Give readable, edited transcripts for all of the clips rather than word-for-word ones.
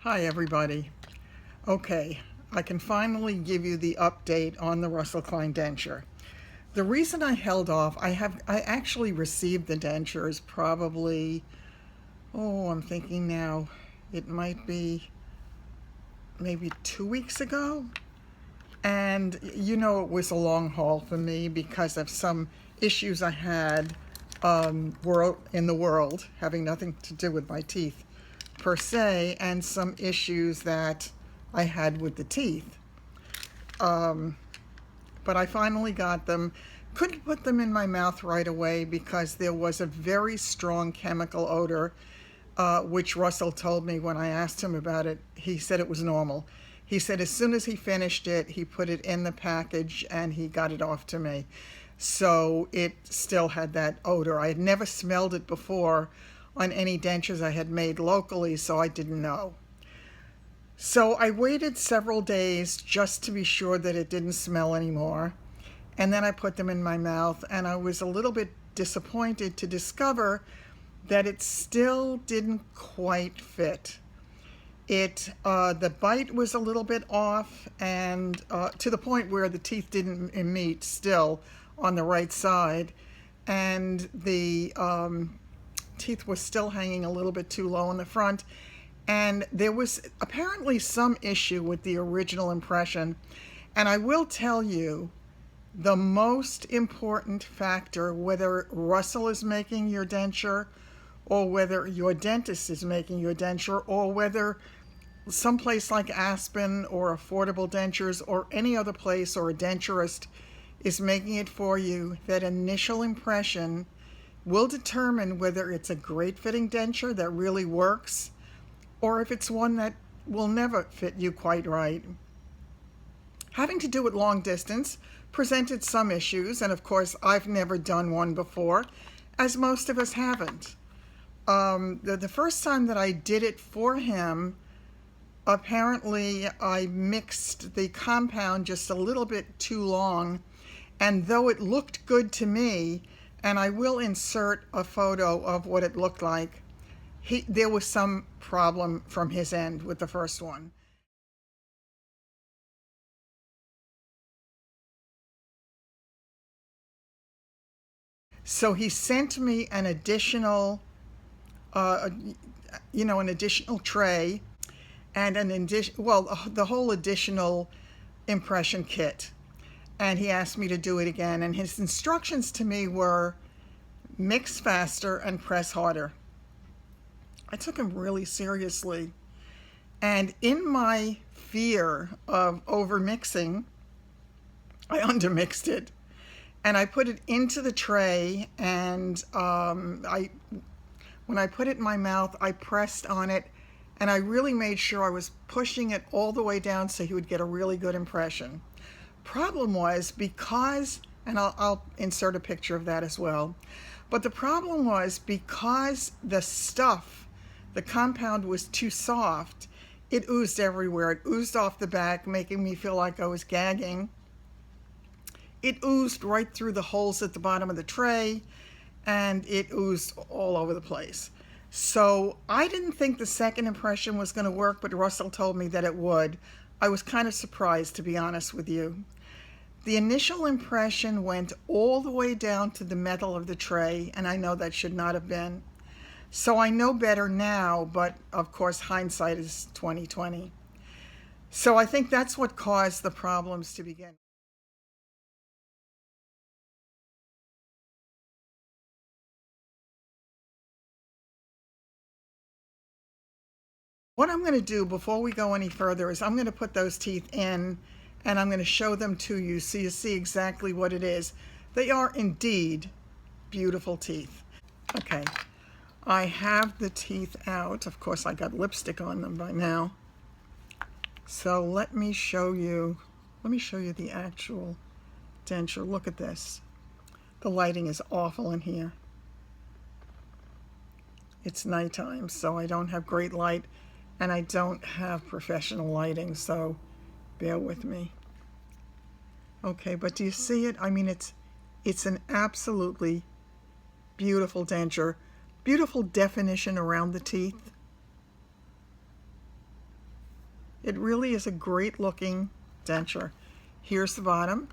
Hi everybody. Okay, I can finally give you the update on the Russell Klein denture. The reason I held off, I actually received the dentures probably, I'm thinking now, it might be maybe 2 weeks ago. And it was a long haul for me because of some issues I had in the world, having nothing to do with my teeth per se, and some issues that I had with the teeth. But I finally got them. Couldn't put them in my mouth right away because there was a very strong chemical odor, which Russell told me when I asked him about it. He said it was normal. He said as soon as he finished it, he put it in the package and he got it off to me. So it still had that odor. I had never smelled it before on any dentures I had made locally, so I didn't know. So I waited several days just to be sure that it didn't smell anymore. And then I put them in my mouth, and I was a little bit disappointed to discover that it still didn't quite fit. The bite was a little bit off, and to the point where the teeth didn't meet still on the right side, and the teeth was still hanging a little bit too low in the front. And there was apparently some issue with the original impression. And I will tell you, the most important factor, whether Russell is making your denture, or whether your dentist is making your denture, or whether someplace like Aspen or Affordable Dentures or any other place or a denturist is making it for you, that initial impression will determine whether it's a great fitting denture that really works or if it's one that will never fit you quite right. Having to do it long distance presented some issues, and of course I've never done one before, as most of us haven't. The first time that I did it for him, apparently I mixed the compound just a little bit too long, and though it looked good to me, and I will insert a photo of what it looked like, there was some problem from his end with the first one. So he sent me an additional, uh, an additional tray and the whole additional impression kit. And he asked me to do it again. And his instructions to me were mix faster and press harder. I took him really seriously. And in my fear of overmixing, I undermixed it. And I put it into the tray, and when I put it in my mouth, I pressed on it, and I really made sure I was pushing it all the way down so he would get a really good impression. Problem was and I'll insert a picture of that as well, but the problem was because the compound was too soft, it oozed everywhere. It oozed off the back, making me feel like I was gagging. It oozed right through the holes at the bottom of the tray, and it oozed all over the place. So I didn't think the second impression was going to work, but Russell told me that it would. I was kind of surprised, to be honest with you. The initial impression went all the way down to the metal of the tray, and I know that should not have been. So I know better now, but of course hindsight is 20/20. So I think that's what caused the problems to begin. What I'm going to do before we go any further is I'm going to put those teeth in, and I'm going to show them to you so you see exactly what it is. They are indeed beautiful teeth. Okay, I have the teeth out. Of course, I got lipstick on them by now. So let me show you the actual denture. Look at this. The lighting is awful in here. It's nighttime, so I don't have great light, and I don't have professional lighting, so bear with me. Okay, but do you see it? I mean, it's an absolutely beautiful denture. Beautiful definition around the teeth. It really is a great looking denture. Here's the bottom.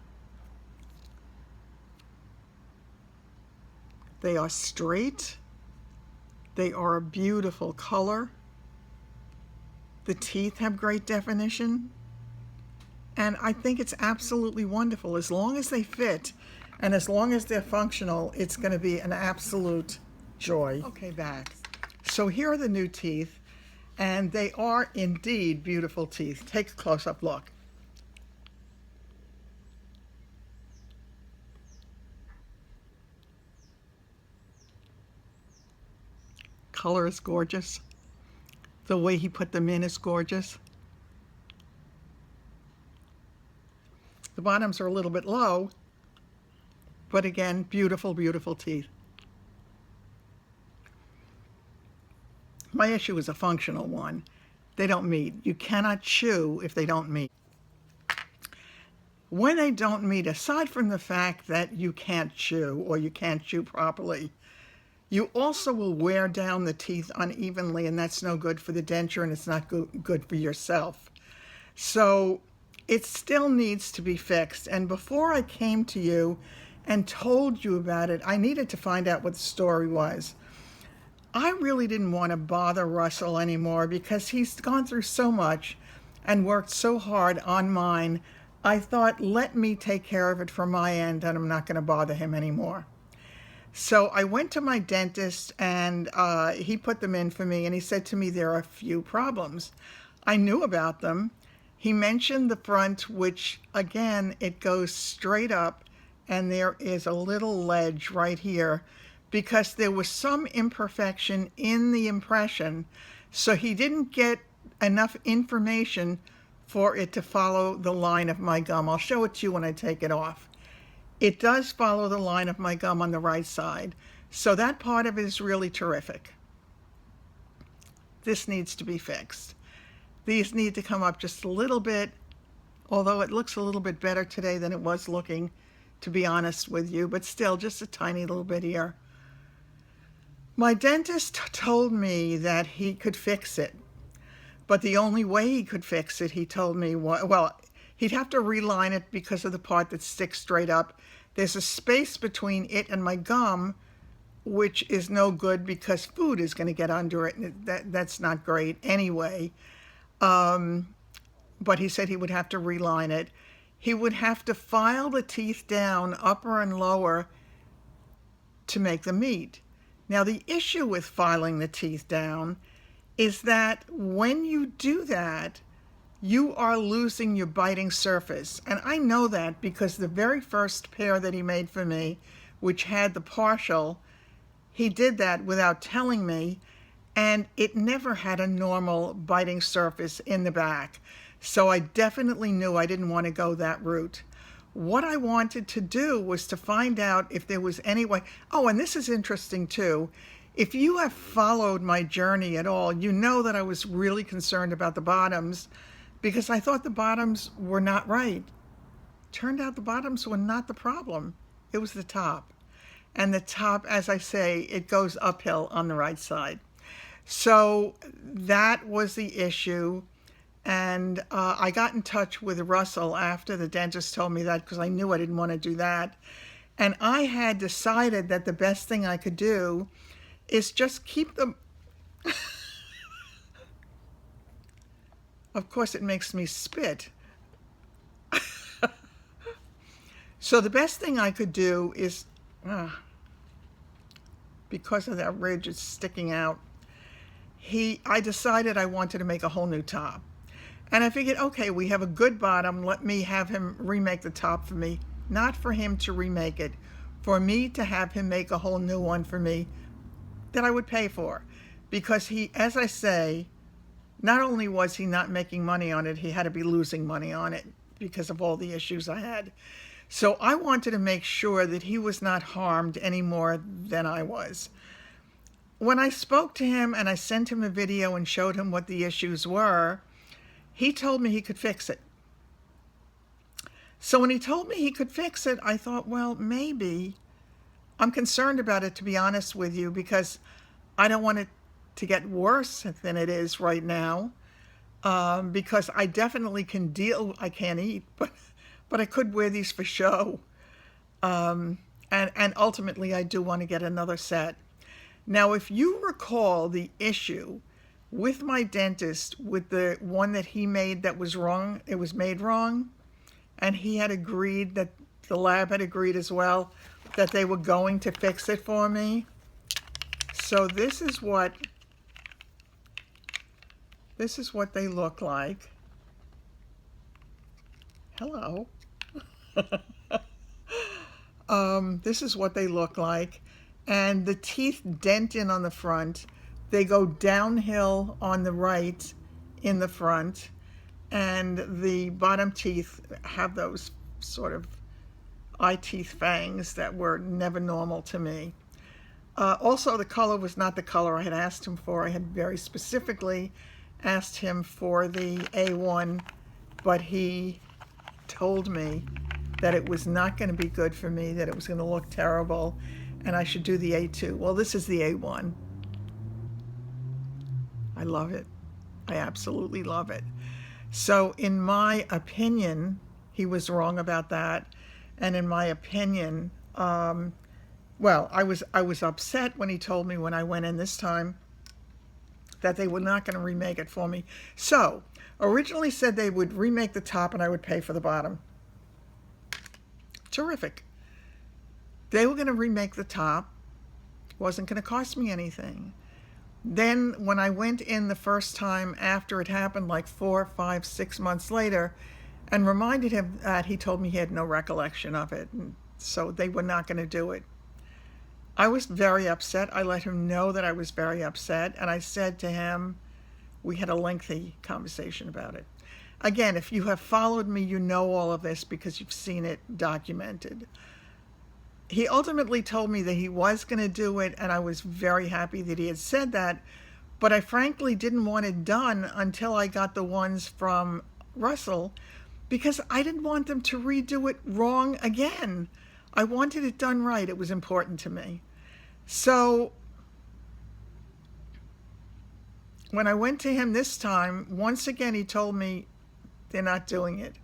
They are straight. They are a beautiful color. The teeth have great definition. And I think it's absolutely wonderful. As long as they fit and as long as they're functional, it's going to be an absolute joy. Okay, back. So here are the new teeth, and they are indeed beautiful teeth. Take a close-up look. Color is gorgeous. The way he put them in is gorgeous. The bottoms are a little bit low, but again, beautiful, beautiful teeth. My issue is a functional one. They don't meet. You cannot chew if they don't meet. When they don't meet, aside from the fact that you can't chew or you can't chew properly, you also will wear down the teeth unevenly, and that's no good for the denture, and it's not good for yourself. So it still needs to be fixed. And before I came to you and told you about it, I needed to find out what the story was. I really didn't want to bother Russell anymore because he's gone through so much and worked so hard on mine. I thought, let me take care of it from my end, and I'm not going to bother him anymore. So I went to my dentist, and he put them in for me, and he said to me there are a few problems. I knew about them. He mentioned the front, which again, it goes straight up, and there is a little ledge right here because there was some imperfection in the impression, so he didn't get enough information for it to follow the line of my gum. I'll show it to you when I take it off. It does follow the line of my gum on the right side, so that part of it is really terrific. This needs to be fixed. These need to come up just a little bit, although it looks a little bit better today than it was looking, to be honest with you, but still just a tiny little bit here. My dentist told me that he could fix it, but the only way he could fix it, he told me, well, he'd have to reline it because of the part that sticks straight up. There's a space between it and my gum, which is no good because food is going to get under it, and that's not great anyway. But he said he would have to reline it. He would have to file the teeth down, upper and lower, to make them meet. Now, the issue with filing the teeth down is that when you do that, you are losing your biting surface. And I know that because the very first pair that he made for me, which had the partial, he did that without telling me, and it never had a normal biting surface in the back. So I definitely knew I didn't want to go that route. What I wanted to do was to find out if there was any way. Oh, and this is interesting too. If you have followed my journey at all, you know that I was really concerned about the bottoms because I thought the bottoms were not right. Turned out the bottoms were not the problem. It was the top. And the top, as I say, it goes uphill on the right side. So that was the issue. And I got in touch with Russell after the dentist told me that because I knew I didn't want to do that. And I had decided that the best thing I could do is just keep them. Of course, it makes me spit. So the best thing I could do is, because of that ridge, it's sticking out. I decided I wanted to make a whole new top. And I figured, okay, we have a good bottom. Let me have him remake the top for me. Not for him to remake it. For me to have him make a whole new one for me that I would pay for. Because he, as I say, not only was he not making money on it, he had to be losing money on it because of all the issues I had. So I wanted to make sure that he was not harmed any more than I was. When I spoke to him and I sent him a video and showed him what the issues were, he told me he could fix it. So when he told me he could fix it, I thought, well, maybe. I'm concerned about it, to be honest with you, because I don't want it to get worse than it is right now. because I definitely can deal. I can't eat, but I could wear these for show. And ultimately, I do want to get another set. Now, if you recall the issue with my dentist, with the one that he made that was wrong, it was made wrong, and he had agreed, that the lab had agreed as well, that they were going to fix it for me. So this is what they look like. Hello. This is what they look like. And the teeth dent in on the front. They go downhill on the right in the front. And the bottom teeth have those sort of eye teeth fangs that were never normal to me. Also, the color was not the color I had asked him for. I had very specifically asked him for the A1, but he told me that it was not going to be good for me, that it was going to look terrible, and I should do the A2. Well, this is the A1. I love it. I absolutely love it. So in my opinion, he was wrong about that. And in my opinion, well, I was upset when he told me when I went in this time that they were not going to remake it for me. So originally said they would remake the top and I would pay for the bottom. Terrific. They were going to remake the top. It wasn't going to cost me anything. Then when I went in the first time after it happened, like 4, 5, 6 months later, and reminded him that, he told me he had no recollection of it, and so they were not going to do it. I was very upset. I let him know that I was very upset, and I said to him, we had a lengthy conversation about it. Again, if you have followed me, you know all of this because you've seen it documented. He ultimately told me that he was going to do it, and I was very happy that he had said that, but I frankly didn't want it done until I got the ones from Russell, because I didn't want them to redo it wrong again. I wanted it done right. It was important to me. So when I went to him this time, once again he told me they're not doing it.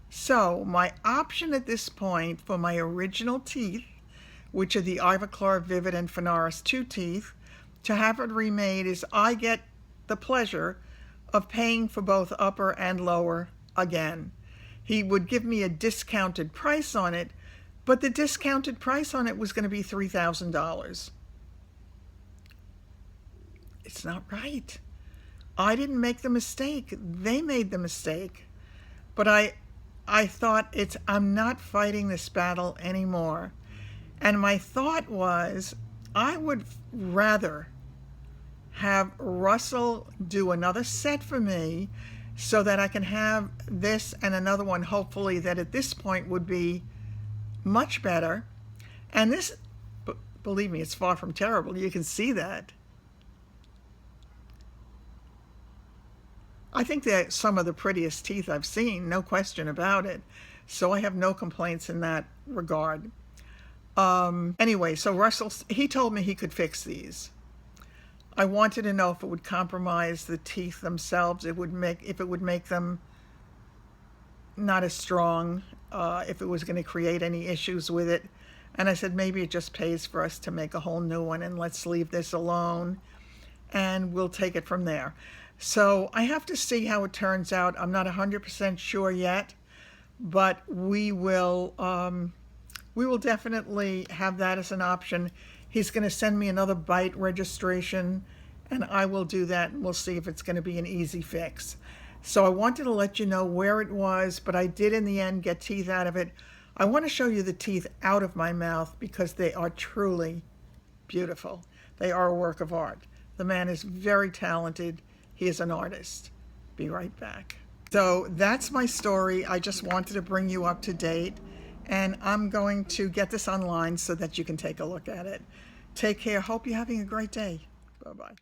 So my option at this point for my original teeth, which are the Ivoclar, Vivid, and Phonaris 2 teeth, to have it remade is I get the pleasure of paying for both upper and lower again. He would give me a discounted price on it, but the discounted price on it was going to be $3,000. It's not right. I didn't make the mistake. They made the mistake. But I thought, I'm not fighting this battle anymore. And my thought was, I would rather have Russell do another set for me so that I can have this and another one, hopefully, that at this point would be much better. And this, believe me, it's far from terrible. You can see that. I think they're some of the prettiest teeth I've seen, no question about it. So I have no complaints in that regard. Anyway, so Russell, he told me he could fix these. I wanted to know if it would compromise the teeth themselves, if it would make them not as strong, if it was going to create any issues with it. And I said, maybe it just pays for us to make a whole new one, and let's leave this alone, and we'll take it from there. So I have to see how it turns out. I'm not 100% sure yet, but we will definitely have that as an option. He's going to send me another bite registration, and I will do that, and we'll see if it's going to be an easy fix. So I wanted to let you know where it was, but I did in the end get teeth out of it. I want to show you the teeth out of my mouth because they are truly beautiful. They are a work of art. The man is very talented. He is an artist. Be right back. So that's my story. I just wanted to bring you up to date, and I'm going to get this online so that you can take a look at it. Take care. Hope you're having a great day. Bye-bye.